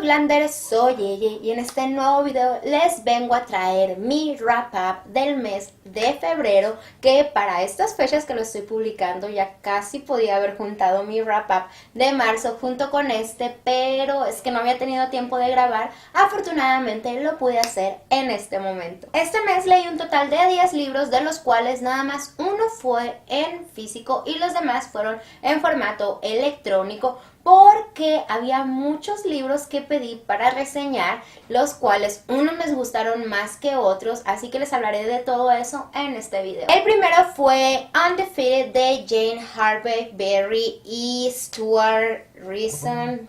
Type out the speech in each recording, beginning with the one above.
Zoolander, soy Yeye y en este nuevo video les vengo a traer mi wrap up del mes de febrero, que para estas fechas que lo estoy publicando ya casi podía haber juntado mi wrap up de marzo junto con este, pero es que no había tenido tiempo de grabar. Afortunadamente lo pude hacer en este momento. Este mes leí un total de 10 libros, de los cuales nada más uno fue en físico y los demás fueron en formato electrónico, porque había muchos libros que pedí para reseñar, los cuales unos me gustaron más que otros, así que les hablaré de todo eso en este video. El primero fue Undefeated de Jane Harvey Berry y Stuart Rendon.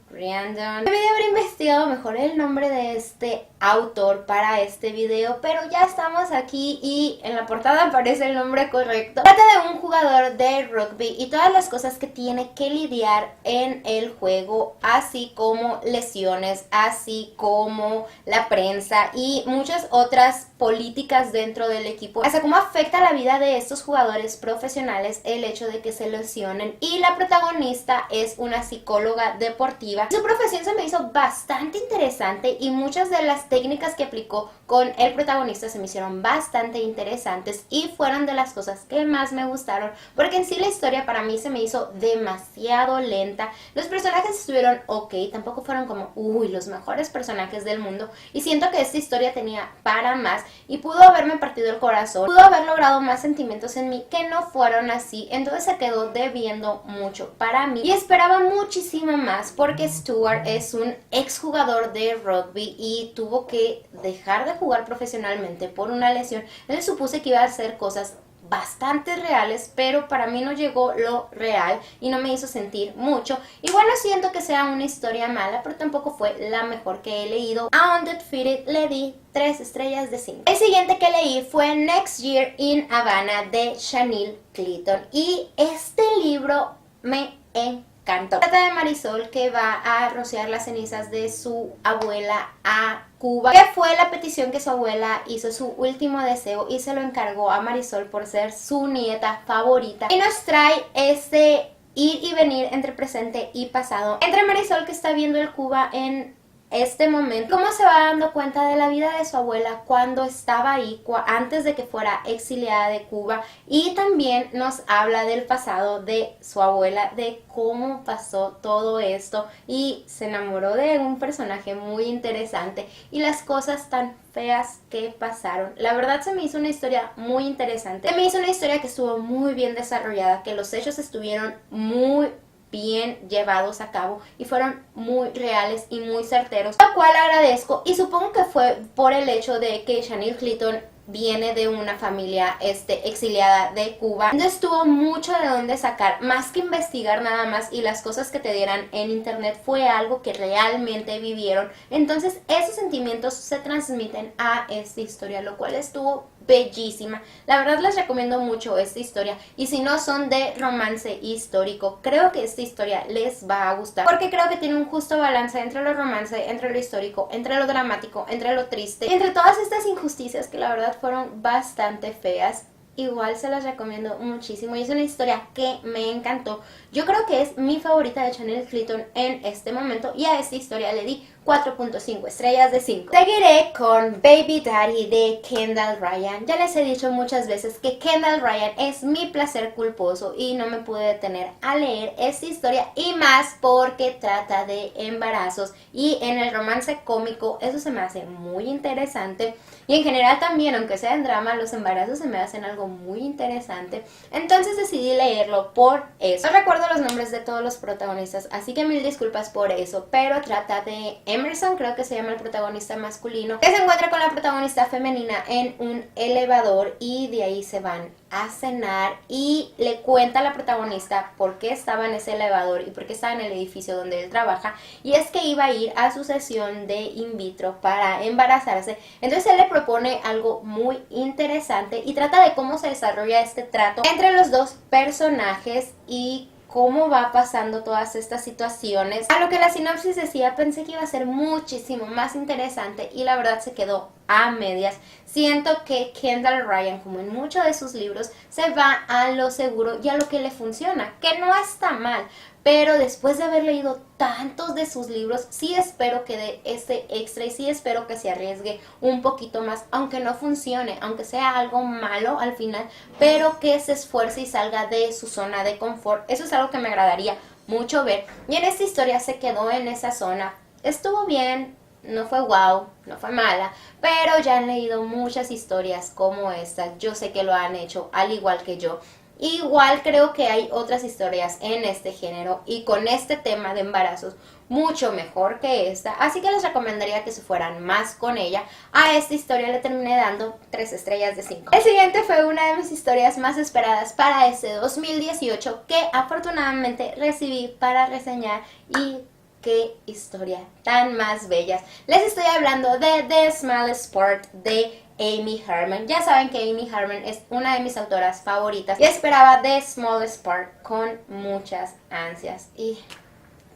Debí haber investigado mejor el nombre de este autor para este video, pero ya estamos aquí y en la portada aparece el nombre correcto. Trata de un jugador de rugby y todas las cosas que tiene que lidiar en el juego, así como lesiones, así como la prensa y muchas otras políticas dentro del equipo, hasta cómo afecta la vida de estos jugadores profesionales el hecho de que se lesionen. Y la protagonista es una psicóloga deportiva. Su profesión se me hizo bastante interesante y muchas de las técnicas que aplicó con el protagonista se me hicieron bastante interesantes y fueron de las cosas que más me gustaron, porque en sí la historia para mí se me hizo demasiado lenta. Los personajes estuvieron ok, tampoco fueron como los mejores personajes del mundo, y siento que esta historia tenía para más y pudo haberme partido el corazón, pudo haber logrado más sentimientos en mí que no fueron así. Entonces se quedó debiendo mucho para mí y esperaba muchísimo más, porque Stuart es un exjugador de rugby y tuvo que dejar de jugar profesionalmente por una lesión. Entonces supuse que iba a hacer cosas bastante reales, pero para mí no llegó lo real y no me hizo sentir mucho. Igual no siento que sea una historia mala, pero tampoco fue la mejor que he leído. A Undefeated le di 3 estrellas de 5. El siguiente que leí fue Next Year in Havana de Chanel Clinton y este libro me encantó. Trata de Marisol, que va a rociar las cenizas de su abuela a Cuba, que fue la petición que su abuela hizo, su último deseo, y se lo encargó a Marisol por ser su nieta favorita. Y nos trae este ir y venir entre presente y pasado, entre Marisol, que está viendo el Cuba en este momento, cómo se va dando cuenta de la vida de su abuela cuando estaba ahí, antes de que fuera exiliada de Cuba, y también nos habla del pasado de su abuela, de cómo pasó todo esto y se enamoró de un personaje muy interesante y las cosas tan feas que pasaron. La verdad se me hizo una historia muy interesante, se me hizo una historia que estuvo muy bien desarrollada, que los hechos estuvieron muy bien llevados a cabo y fueron muy reales y muy certeros, lo cual agradezco, y supongo que fue por el hecho de que Chanel Clinton viene de una familia exiliada de Cuba. Entonces tuvo mucho de dónde sacar, más que investigar nada más, y las cosas que te dieran en internet fue algo que realmente vivieron. Entonces esos sentimientos se transmiten a esta historia, lo cual estuvo bellísima. La verdad les recomiendo mucho esta historia, y si no son de romance histórico, creo que esta historia les va a gustar, porque creo que tiene un justo balance entre lo romance, entre lo histórico, entre lo dramático, entre lo triste, entre todas estas injusticias que la verdad fueron bastante feas. Igual se las recomiendo muchísimo y es una historia que me encantó. Yo creo que es mi favorita de Chanel Clinton en este momento, y a esta historia le di 4.5 estrellas de 5. Seguiré con Baby Daddy de Kendall Ryan. Ya les he dicho muchas veces que Kendall Ryan es mi placer culposo y no me pude detener a leer esta historia, y más porque trata de embarazos, y en el romance cómico eso se me hace muy interesante, y en general también, aunque sea en drama, los embarazos se me hacen algo muy interesante. Entonces decidí leerlo por eso. No recuerdo los nombres de todos los protagonistas, así que mil disculpas por eso, pero trata de Emerson, creo que se llama el protagonista masculino, que se encuentra con la protagonista femenina en un elevador, y de ahí se van a cenar, y le cuenta a la protagonista por qué estaba en ese elevador y por qué estaba en el edificio donde él trabaja, y es que iba a ir a su sesión de in vitro para embarazarse. Entonces él le propone algo muy interesante y trata de cómo se desarrolla este trato entre los dos personajes y cómo va pasando todas estas situaciones. A lo que la sinopsis decía, pensé que iba a ser muchísimo más interesante, y la verdad se quedó a medias. Siento que Kendall Ryan, como en muchos de sus libros, se va a lo seguro y a lo que le funciona, que no está mal. Pero después de haber leído tantos de sus libros, sí espero que dé ese extra y sí espero que se arriesgue un poquito más, aunque no funcione, aunque sea algo malo al final, pero que se esfuerce y salga de su zona de confort. Eso es algo que me agradaría mucho ver. Y en esta historia se quedó en esa zona. Estuvo bien, no fue wow, no fue mala, pero ya han leído muchas historias como esta. Yo sé que lo han hecho al igual que yo. Igual creo que hay otras historias en este género y con este tema de embarazos mucho mejor que esta, así que les recomendaría que se fueran más con ella. A esta historia le terminé dando 3 estrellas de 5. El siguiente fue una de mis historias más esperadas para este 2018 que afortunadamente recibí para reseñar y qué historia tan más bellas. Les estoy hablando de The Smallest Part de Amy Herman. Ya saben que Amy Herman es una de mis autoras favoritas y esperaba The Smallest Part con muchas ansias y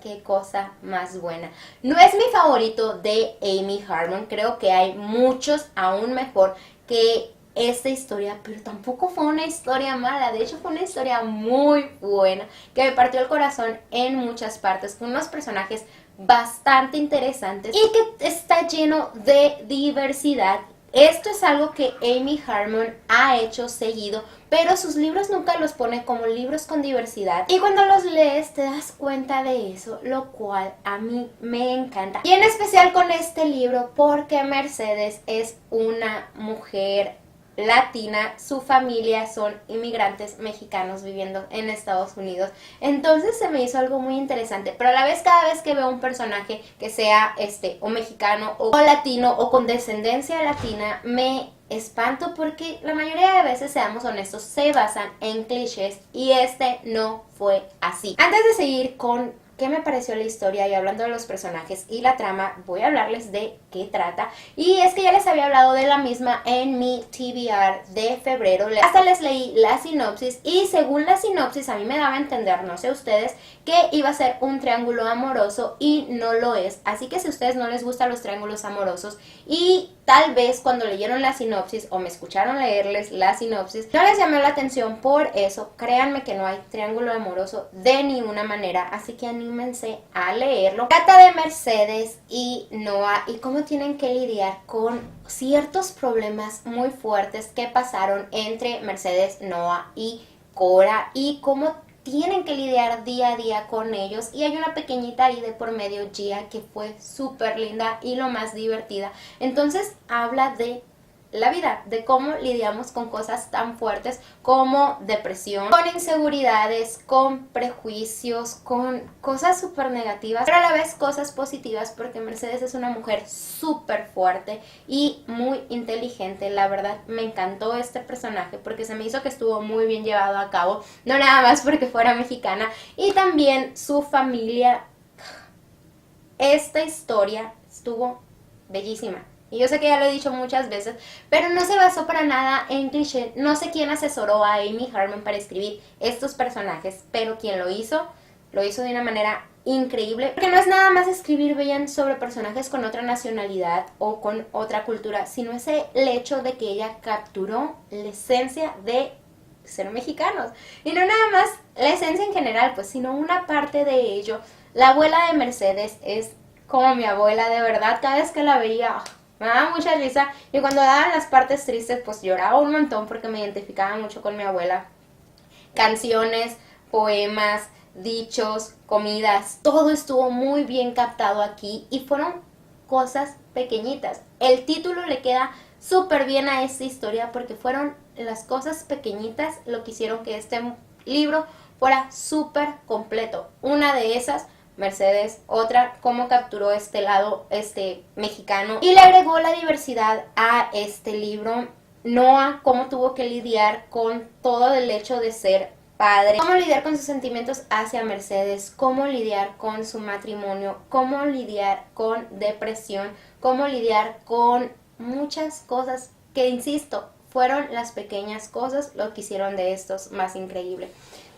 qué cosa más buena. No es mi favorito de Amy Herman, creo que hay muchos aún mejor que esta historia, pero tampoco fue una historia mala, de hecho fue una historia muy buena, que me partió el corazón en muchas partes, con unos personajes bastante interesantes y que está lleno de diversidad. Esto es algo que Amy Herman ha hecho seguido, pero sus libros nunca los pone como libros con diversidad. Y cuando los lees te das cuenta de eso, lo cual a mí me encanta. Y en especial con este libro porque Mercedes es una mujer latina, su familia son inmigrantes mexicanos viviendo en Estados Unidos, entonces se me hizo algo muy interesante, pero a la vez cada vez que veo un personaje que sea o mexicano o latino o con descendencia latina me espanto porque la mayoría de veces, seamos honestos, se basan en clichés y este no fue así. Antes de seguir con qué me pareció la historia y hablando de los personajes y la trama, voy a hablarles de qué trata. Y es que ya les había hablado de la misma en mi TBR de febrero. Hasta les leí la sinopsis y según la sinopsis a mí me daba a entender, no sé ustedes, que iba a ser un triángulo amoroso y no lo es. Así que si a ustedes no les gustan los triángulos amorosos y tal vez cuando leyeron la sinopsis o me escucharon leerles la sinopsis no les llamó la atención por eso, créanme que no hay triángulo amoroso de ninguna manera, así que anímense a leerlo. Trata de Mercedes y Noah y cómo tienen que lidiar con ciertos problemas muy fuertes que pasaron entre Mercedes, Noah y Cora y cómo tienen que lidiar día a día con ellos. Y hay una pequeñita ahí de por medio, Gia, que fue súper linda y lo más divertida. Entonces habla de la vida, de cómo lidiamos con cosas tan fuertes como depresión, con inseguridades, con prejuicios, con cosas súper negativas, pero a la vez cosas positivas, porque Mercedes es una mujer súper fuerte y muy inteligente. La verdad me encantó este personaje porque se me hizo que estuvo muy bien llevado a cabo, no nada más porque fuera mexicana, y también su familia. Esta historia estuvo bellísima. Y yo sé que ya lo he dicho muchas veces, pero no se basó para nada en cliché. No sé quién asesoró a Amy Herman para escribir estos personajes, pero quien lo hizo de una manera increíble. Porque no es nada más escribir bien sobre personajes con otra nacionalidad o con otra cultura, sino ese el hecho de que ella capturó la esencia de ser mexicanos. Y no nada más la esencia en general, pues, sino una parte de ello. La abuela de Mercedes es como mi abuela, de verdad, cada vez que la veía me daba mucha risa y cuando daban las partes tristes pues lloraba un montón porque me identificaba mucho con mi abuela. Canciones, poemas, dichos, comidas, todo estuvo muy bien captado aquí y fueron cosas pequeñitas. El título le queda súper bien a esta historia porque fueron las cosas pequeñitas lo que hicieron que este libro fuera súper completo. Una de esas, Mercedes, otra, cómo capturó este lado mexicano y le agregó la diversidad a este libro. Noah, cómo tuvo que lidiar con todo el hecho de ser padre, cómo lidiar con sus sentimientos hacia Mercedes, cómo lidiar con su matrimonio, cómo lidiar con depresión, cómo lidiar con muchas cosas que, insisto, fueron las pequeñas cosas lo que hicieron de estos más increíble.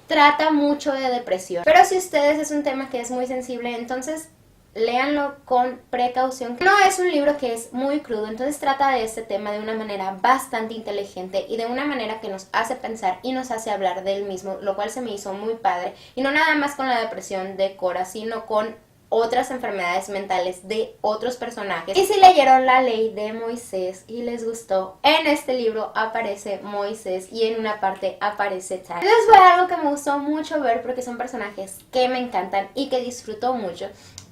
Trata mucho de depresión, pero si ustedes es un tema que es muy sensible, entonces léanlo con precaución. No es un libro que es muy crudo, entonces trata de este tema de una manera bastante inteligente y de una manera que nos hace pensar y nos hace hablar del mismo, lo cual se me hizo muy padre. Y no nada más con la depresión de Cora, sino con otras enfermedades mentales de otros personajes. Y si leyeron La Ley de Moisés y les gustó, en este libro aparece Moisés y en una parte aparece Ty. Entonces fue algo que me gustó mucho ver porque son personajes que me encantan y que disfruto mucho.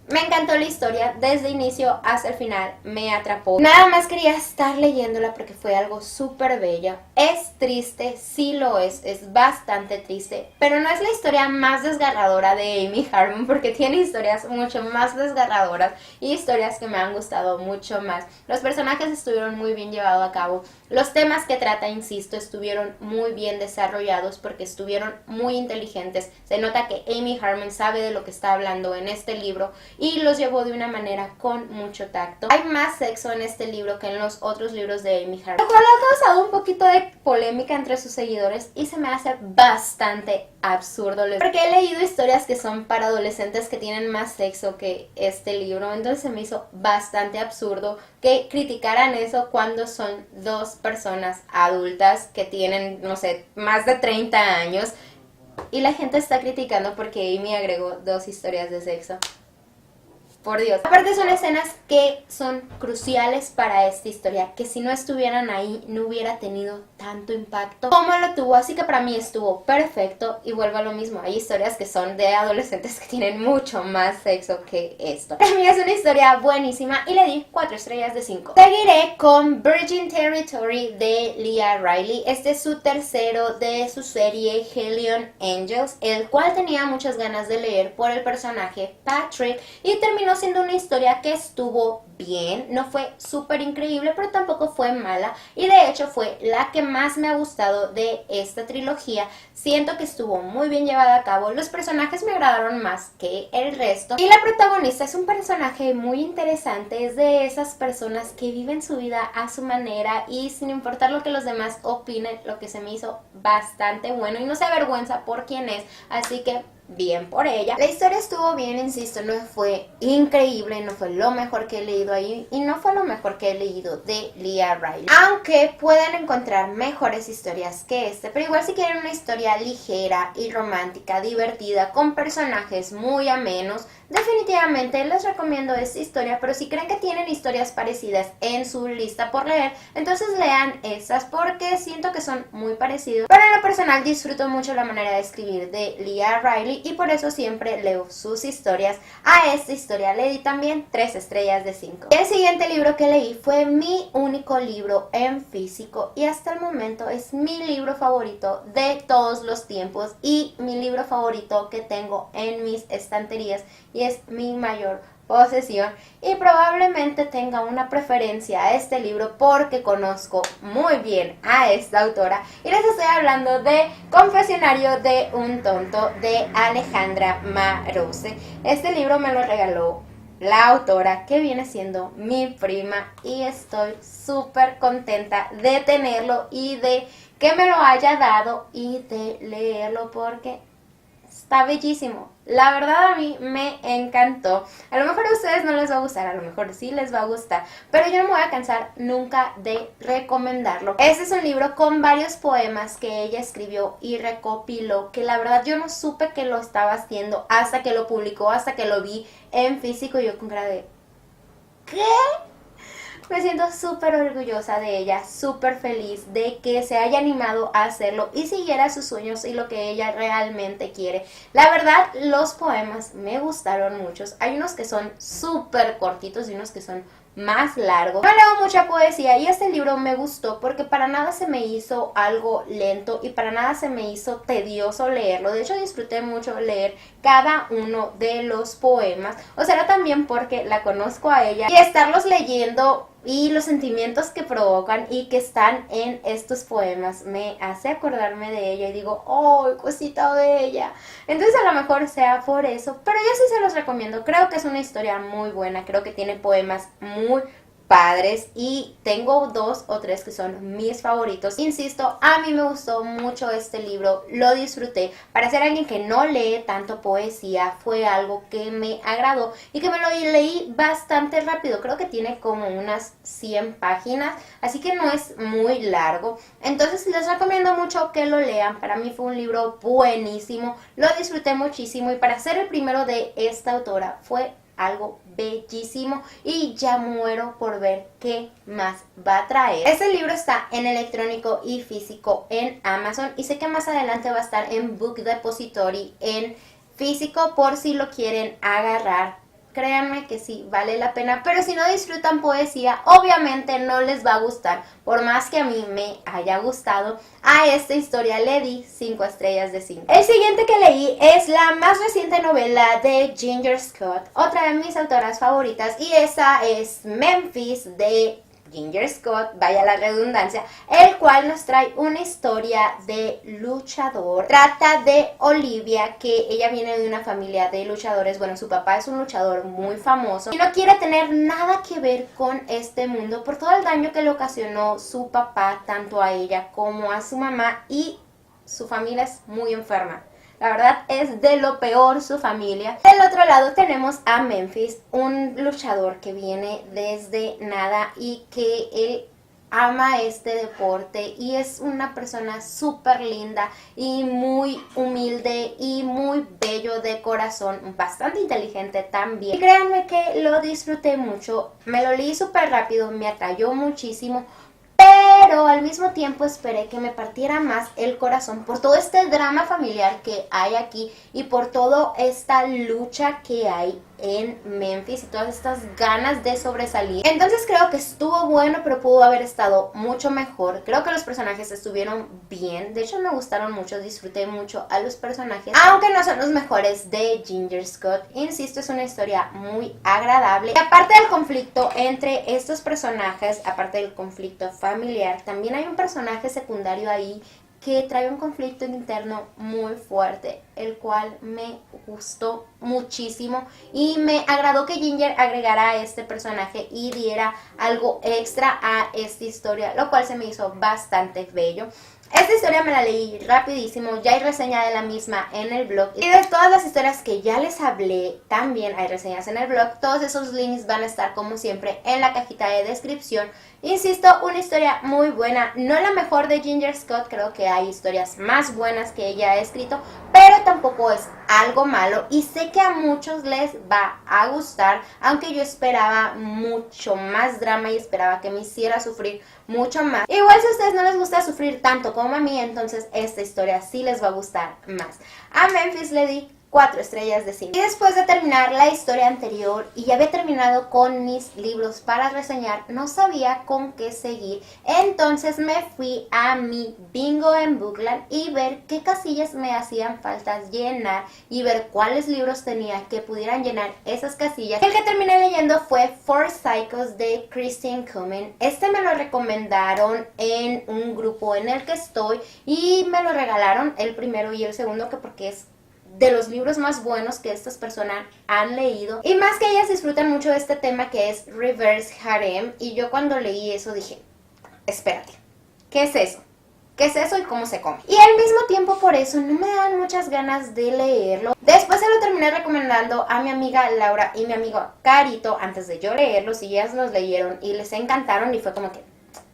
Me encantó la historia, desde inicio hasta el final me atrapó. Nada más quería estar leyéndola porque fue algo súper bello. Es triste, sí lo es bastante triste, pero no es la historia más desgarradora de Amy Harmon porque tiene historias mucho más desgarradoras y historias que me han gustado mucho más. Los personajes estuvieron muy bien llevados a cabo. Los temas que trata, insisto, estuvieron muy bien desarrollados porque estuvieron muy inteligentes. Se nota que Amy Harmon sabe de lo que está hablando en este libro y los llevó de una manera con mucho tacto. Hay más sexo en este libro que en los otros libros de Amy Harmon, lo cual ha causado un poquito de polémica entre sus seguidores y se me hace bastante absurdo. Porque he leído historias que son para adolescentes que tienen más sexo que este libro, entonces se me hizo bastante absurdo que criticaran eso cuando son dos personas adultas que tienen, no sé, más de 30 años y la gente está criticando porque Amy agregó 2 historias de sexo. Por Dios. Aparte son escenas que son cruciales para esta historia, que si no estuvieran ahí no hubiera tenido tanto impacto como lo tuvo, así que para mí estuvo perfecto y vuelvo a lo mismo, hay historias que son de adolescentes que tienen mucho más sexo que esto. Para mí es una historia buenísima y le di 4 estrellas de 5. Seguiré con Virgin Territory de Leah Riley. Este es su tercero de su serie Hellion Angels, el cual tenía muchas ganas de leer por el personaje Patrick y terminó siendo una historia que estuvo bien, no fue súper increíble, pero tampoco fue mala y de hecho fue la que más me ha gustado de esta trilogía. Siento que estuvo muy bien llevada a cabo, los personajes me agradaron más que el resto y la protagonista es un personaje muy interesante, es de esas personas que viven su vida a su manera y sin importar lo que los demás opinen, lo que se me hizo bastante bueno y no se avergüenza por quién es, así que bien por ella. La historia estuvo bien, insisto, no fue increíble, no fue lo mejor que he leído ahí y no fue lo mejor que he leído de Leah Riley. Aunque pueden encontrar mejores historias que este, pero igual si quieren una historia ligera y romántica, divertida, con personajes muy amenos, definitivamente les recomiendo esta historia, pero si creen que tienen historias parecidas en su lista por leer, entonces lean esas porque siento que son muy parecidos. Pero en lo personal disfruto mucho la manera de escribir de Leah Riley y por eso siempre leo sus historias. A esta historia le di también 3 estrellas de 5. El siguiente libro que leí fue mi único libro en físico y hasta el momento es mi libro favorito de todos los tiempos y mi libro favorito que tengo en mis estanterías y es mi mayor posesión y probablemente tenga una preferencia a este libro porque conozco muy bien a esta autora y les estoy hablando de Confesionario de un tonto de Alejandra Marose. Este libro me lo regaló la autora que viene siendo mi prima y estoy súper contenta de tenerlo y de que me lo haya dado y de leerlo porque está bellísimo. La verdad a mí me encantó. A lo mejor a ustedes no les va a gustar, a lo mejor sí les va a gustar, pero yo no me voy a cansar nunca de recomendarlo. Este es un libro con varios poemas que ella escribió y recopiló, que la verdad yo no supe que lo estaba haciendo hasta que lo publicó, hasta que lo vi en físico y yo con cara de ¿qué? Me siento súper orgullosa de ella, súper feliz de que se haya animado a hacerlo y siguiera sus sueños y lo que ella realmente quiere. La verdad, los poemas me gustaron muchos. Hay unos que son súper cortitos y unos que son más largos. No leo mucha poesía y este libro me gustó porque para nada se me hizo algo lento y para nada se me hizo tedioso leerlo. De hecho, disfruté mucho leer cada uno de los poemas. O será también porque la conozco a ella y estarlos leyendo y los sentimientos que provocan y que están en estos poemas me hace acordarme de ella y digo, ¡oh, cosita bella! Entonces a lo mejor sea por eso, pero yo sí se los recomiendo. Creo que es una historia muy buena, creo que tiene poemas muy padres y tengo 2 o 3 que son mis favoritos. Insisto, a mí me gustó mucho este libro, lo disfruté. Para ser alguien que no lee tanto poesía, fue algo que me agradó y que me lo leí bastante rápido. Creo que tiene como unas 100 páginas, así que no es muy largo. Entonces les recomiendo mucho que lo lean. Para mí fue un libro buenísimo, lo disfruté muchísimo y para ser el primero de esta autora fue algo bellísimo y ya muero por ver qué más va a traer. Este libro está en electrónico y físico en Amazon y sé que más adelante va a estar en Book Depository en físico por si lo quieren agarrar. Créanme que sí, vale la pena, pero si no disfrutan poesía, obviamente no les va a gustar. Por más que a mí me haya gustado, a esta historia le di 5 estrellas de 5. El siguiente que leí es la más reciente novela de Ginger Scott, otra de mis autoras favoritas, y esa es Memphis de Ginger Scott, vaya la redundancia, el cual nos trae una historia de luchador. Trata de Olivia, que ella viene de una familia de luchadores. Bueno, su papá es un luchador muy famoso y no quiere tener nada que ver con este mundo por todo el daño que le ocasionó su papá, tanto a ella como a su mamá, y su familia es muy enferma. La verdad es de lo peor su familia. Del otro lado tenemos a Memphis, un luchador que viene desde nada y que él ama este deporte y es una persona súper linda y muy humilde y muy bello de corazón, bastante inteligente también. Y créanme que lo disfruté mucho, me lo leí súper rápido, me atrayó muchísimo. Pero al mismo tiempo esperé que me partiera más el corazón por todo este drama familiar que hay aquí y por toda esta lucha que hay en Memphis y todas estas ganas de sobresalir. Entonces creo que estuvo bueno, pero pudo haber estado mucho mejor. Creo que los personajes estuvieron bien, de hecho me gustaron mucho, disfruté mucho a los personajes, aunque no son los mejores de Ginger Scott. Insisto, es una historia muy agradable. Y aparte del conflicto entre estos personajes, aparte del conflicto familiar, también hay un personaje secundario ahí que trae un conflicto interno muy fuerte, el cual me gustó muchísimo y me agradó que Ginger agregara a este personaje y diera algo extra a esta historia, lo cual se me hizo bastante bello. Esta historia me la leí rapidísimo, ya hay reseña de la misma en el blog y de todas las historias que ya les hablé también hay reseñas en el blog. Todos esos links van a estar como siempre en la cajita de descripción. Insisto, una historia muy buena, no la mejor de Ginger Scott, creo que hay historias más buenas que ella ha escrito, pero tampoco es algo malo y sé que a muchos les va a gustar, aunque yo esperaba mucho más drama y esperaba que me hiciera sufrir mucho más. Igual si a ustedes no les gusta sufrir tanto como a mí, entonces esta historia sí les va a gustar más. A Memphis le di 4 estrellas de 5. Y después de terminar la historia anterior y ya había terminado con mis libros para reseñar, no sabía con qué seguir. Entonces me fui a mi bingo en Bookland y ver qué casillas me hacían falta llenar y ver cuáles libros tenía que pudieran llenar esas casillas. El que terminé leyendo fue Four Psychos de Christine Cumming. Este me lo recomendaron en un grupo en el que estoy y me lo regalaron el primero y el segundo, que porque es de los libros más buenos que estas personas han leído. Y más que ellas disfrutan mucho de este tema que es Reverse Harem. Y yo cuando leí eso dije, espérate, ¿qué es eso? ¿Qué es eso y cómo se come? Y al mismo tiempo por eso no me dan muchas ganas de leerlo. Después se lo terminé recomendando a mi amiga Laura y mi amigo Carito antes de yo leerlos y ellas los leyeron y les encantaron y fue como que,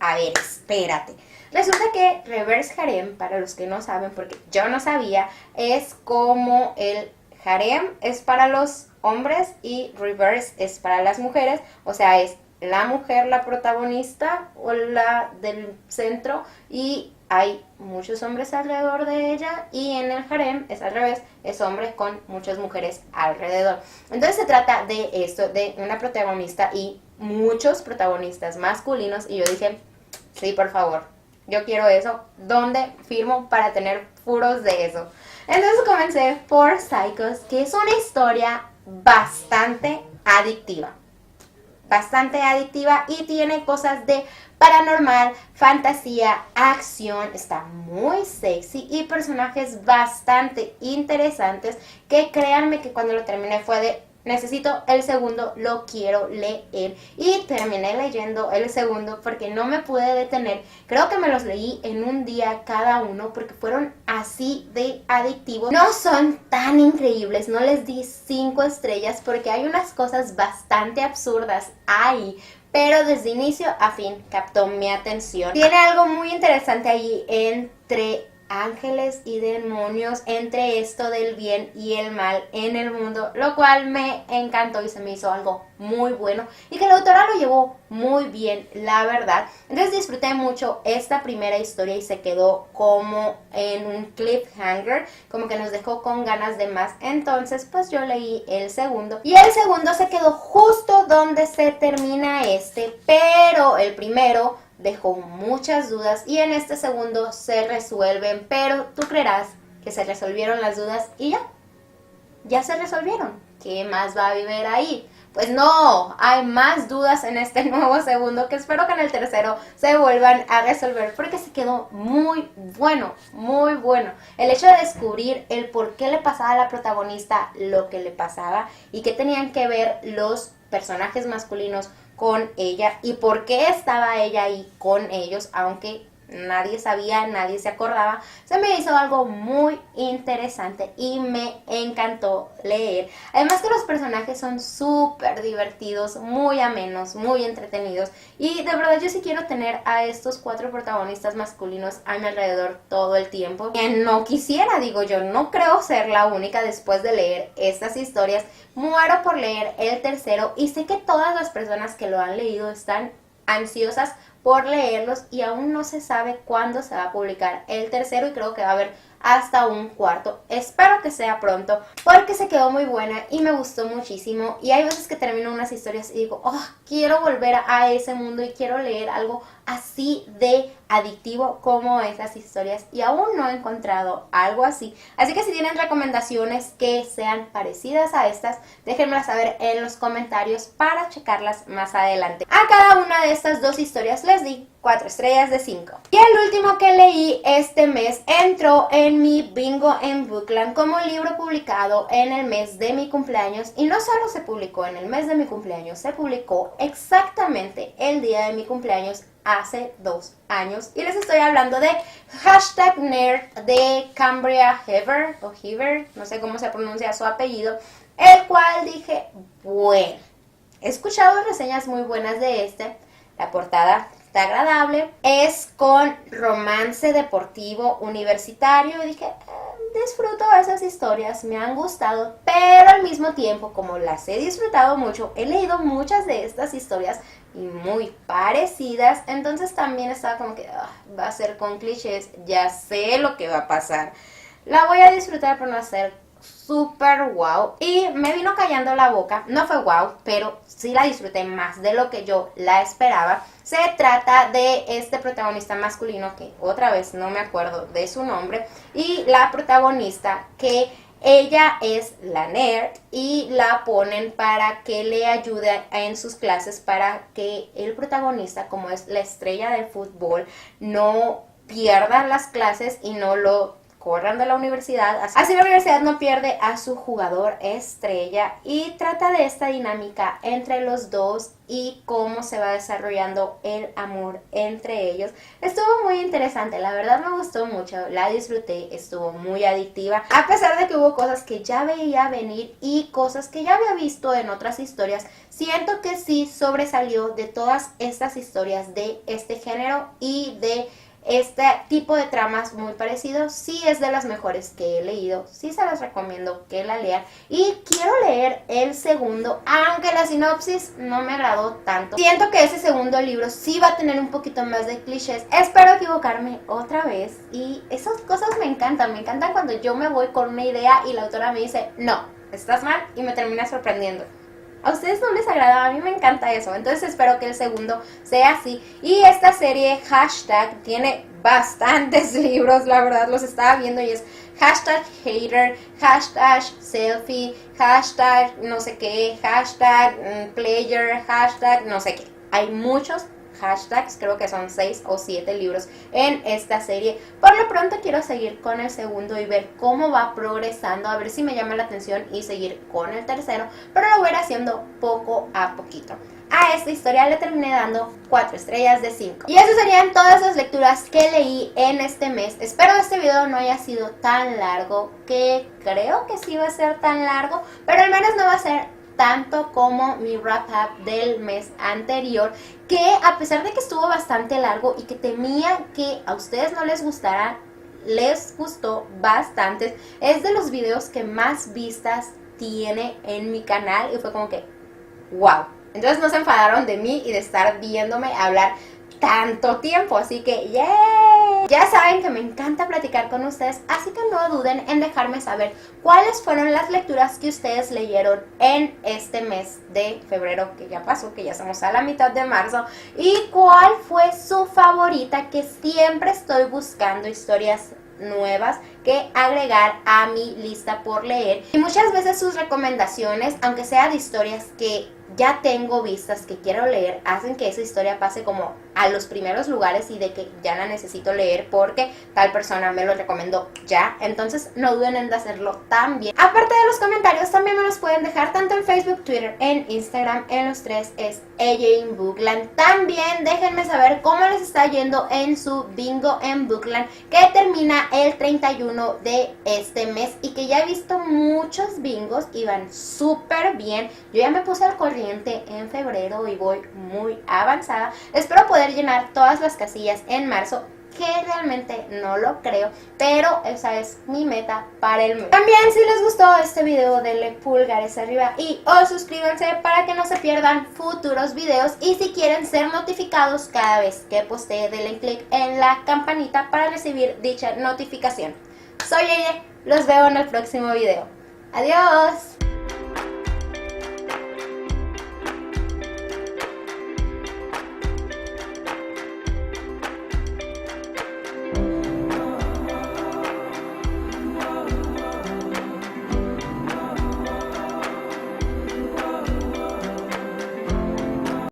a ver, espérate. Resulta que Reverse Harem, para los que no saben, porque yo no sabía, es como el harem es para los hombres y reverse es para las mujeres. O sea, es la mujer la protagonista o la del centro y hay muchos hombres alrededor de ella, y en el harem es al revés, es hombre con muchas mujeres alrededor. Entonces se trata de esto, de una protagonista y muchos protagonistas masculinos, y yo dije, sí, por favor. Yo quiero eso. ¿Dónde firmo para tener puros de eso? Entonces comencé por Psychos, que es una historia bastante adictiva. Bastante adictiva y tiene cosas de paranormal, fantasía, acción. Está muy sexy y personajes bastante interesantes que créanme que cuando lo terminé fue de necesito el segundo, lo quiero leer. Y terminé leyendo el segundo porque no me pude detener. Creo que me los leí en un día cada uno porque fueron así de adictivos. No son tan increíbles, no les di 5 estrellas porque hay unas cosas bastante absurdas ahí. Pero desde inicio a fin captó mi atención. Tiene algo muy interesante allí entre ángeles y demonios, entre esto del bien y el mal en el mundo, lo cual me encantó y se me hizo algo muy bueno y que la autora lo llevó muy bien, la verdad. Entonces disfruté mucho esta primera historia y se quedó como en un cliffhanger, como que nos dejó con ganas de más. Entonces pues yo leí el segundo y el segundo se quedó justo donde se termina este, pero el primero dejó muchas dudas y en este segundo se resuelven, pero tú creerás que se resolvieron las dudas y ya se resolvieron. ¿Qué más va a vivir ahí? Pues no, hay más dudas en este nuevo segundo que espero que en el tercero se vuelvan a resolver porque se quedó muy bueno, muy bueno. El hecho de descubrir el por qué le pasaba a la protagonista lo que le pasaba y qué tenían que ver los personajes masculinos con ella y por qué estaba ella ahí con ellos, aunque nadie sabía, nadie se acordaba. Se me hizo algo muy interesante y me encantó leer. Además que los personajes son súper divertidos, muy amenos, muy entretenidos y de verdad yo sí quiero tener a estos 4 protagonistas masculinos a mi alrededor todo el tiempo. Que no quisiera, digo yo, no creo ser la única después de leer estas historias. Muero por leer el tercero y sé que todas las personas que lo han leído están ansiosas por leerlos y aún no se sabe cuándo se va a publicar el tercero y creo que va a haber hasta un cuarto. Espero que sea pronto porque se quedó muy buena y me gustó muchísimo y hay veces que termino unas historias y digo, oh, quiero volver a ese mundo y quiero leer algo así de adictivo como esas historias y aún no he encontrado algo así. Así que si tienen recomendaciones que sean parecidas a estas, déjenmelas saber en los comentarios para checarlas más adelante. A cada una de estas 2 historias les di 4 estrellas de 5. Y el último que leí este mes entró en mi bingo en Bookland como libro publicado en el mes de mi cumpleaños y no solo se publicó en el mes de mi cumpleaños, se publicó exactamente el día de mi cumpleaños hace 2 años y les estoy hablando de #nerd de Cambria Hever o Hever, no sé cómo se pronuncia su apellido, el cual dije, bueno, he escuchado reseñas muy buenas de este, la portada está agradable, es con romance deportivo universitario y dije, disfruto esas historias, me han gustado, pero al mismo tiempo, como las he disfrutado mucho, he leído muchas de estas historias y muy parecidas, entonces también estaba como que va a ser con clichés, ya sé lo que va a pasar. La voy a disfrutar pero no hacer súper wow y me vino callando la boca, no fue wow, pero sí la disfruté más de lo que yo la esperaba. Se trata de este protagonista masculino que otra vez no me acuerdo de su nombre y la protagonista que ella es la nerd y la ponen para que le ayude en sus clases para que el protagonista, como es la estrella del fútbol, no pierda las clases y no lo corran de la universidad, así la universidad no pierde a su jugador estrella y trata de esta dinámica entre los dos y cómo se va desarrollando el amor entre ellos. Estuvo muy interesante, la verdad me gustó mucho, la disfruté, estuvo muy adictiva, a pesar de que hubo cosas que ya veía venir y cosas que ya había visto en otras historias. Siento que sí sobresalió de todas estas historias de este género y de este tipo de tramas muy parecidos, sí es de las mejores que he leído, sí se las recomiendo que la lean y quiero leer el segundo, aunque la sinopsis no me agradó tanto. Siento que ese segundo libro sí va a tener un poquito más de clichés, espero equivocarme otra vez y esas cosas me encantan cuando yo me voy con una idea y la autora me dice, no, estás mal y me termina sorprendiendo. A ustedes no les agrada, a mí me encanta eso, entonces espero que el segundo sea así. Y esta serie tiene bastantes libros, la verdad los estaba viendo y es #hater, #selfie, no sé qué, #player, no sé qué. Hay muchos hashtags, creo que son 6 o 7 libros en esta serie. Por lo pronto quiero seguir con el segundo y ver cómo va progresando, a ver si me llama la atención y seguir con el tercero, pero lo voy a ir haciendo poco a poquito. A esta historia le terminé dando 4 estrellas de 5. Y esas serían todas las lecturas que leí en este mes. Espero este video no haya sido tan largo, que creo que sí va a ser tan largo, pero al menos no va a ser tanto como mi wrap up del mes anterior, que a pesar de que estuvo bastante largo y que temía que a ustedes no les gustara, les gustó bastante. Es de los videos que más vistas tiene en mi canal y fue como que wow. Entonces no se enfadaron de mí y de estar viéndome hablar tanto tiempo, así que ¡yay! Ya saben que me encanta platicar con ustedes, así que no duden en dejarme saber cuáles fueron las lecturas que ustedes leyeron en este mes de febrero que ya pasó, que ya estamos a la mitad de marzo, y cuál fue su favorita, que siempre estoy buscando historias nuevas que agregar a mi lista por leer, y muchas veces sus recomendaciones, aunque sea de historias que ya tengo vistas, que quiero leer, hacen que esa historia pase como a los primeros lugares y de que ya la necesito leer porque tal persona me lo recomendó ya. Entonces no duden en hacerlo también. Aparte de los comentarios, también me los pueden dejar tanto en Facebook, Twitter, en Instagram. En los tres es ella in Bookland. También déjenme saber cómo les está yendo en su bingo en Bookland, que termina el 31 de este mes y que ya he visto muchos bingos y van súper bien. Yo ya me puse al corriente en febrero y voy muy avanzada. Espero poder llenar todas las casillas en marzo, que realmente no lo creo, pero esa es mi meta para el mes. También, si les gustó este video, denle pulgares arriba y o suscríbanse para que no se pierdan futuros videos, y si quieren ser notificados cada vez que postee, denle click en la campanita para recibir dicha notificación. Soy Yeye, los veo en el próximo video. Adiós.